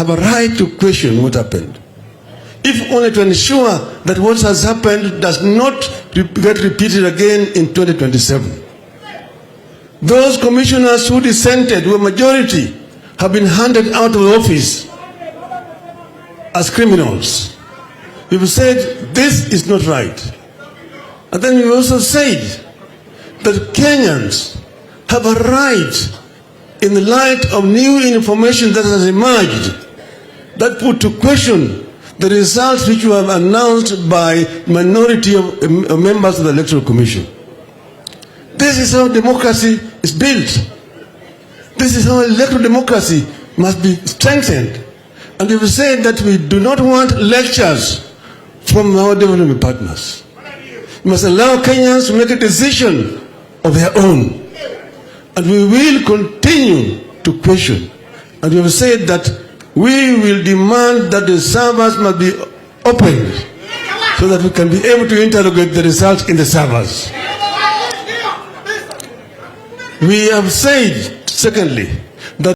have a right to question what happened, if only to ensure that what has happened does not get repeated again in 2027. Those commissioners who dissented, who were majority, have been handed out of office as criminals. We've said this is not right. And then we also said that Kenyans have a right, in the light of new information that has emerged, that put to question the results which were announced by minority of members of the Electoral Commission. This is how democracy is built. This is how electoral democracy must be strengthened. And we've said that we do not want lectures from our development partners. We must allow Kenyans to make a decision of their own. And we will continue to question. And we have said that we will demand that the servers must be opened so that we can be able to interrogate the results in the servers. We have said, secondly,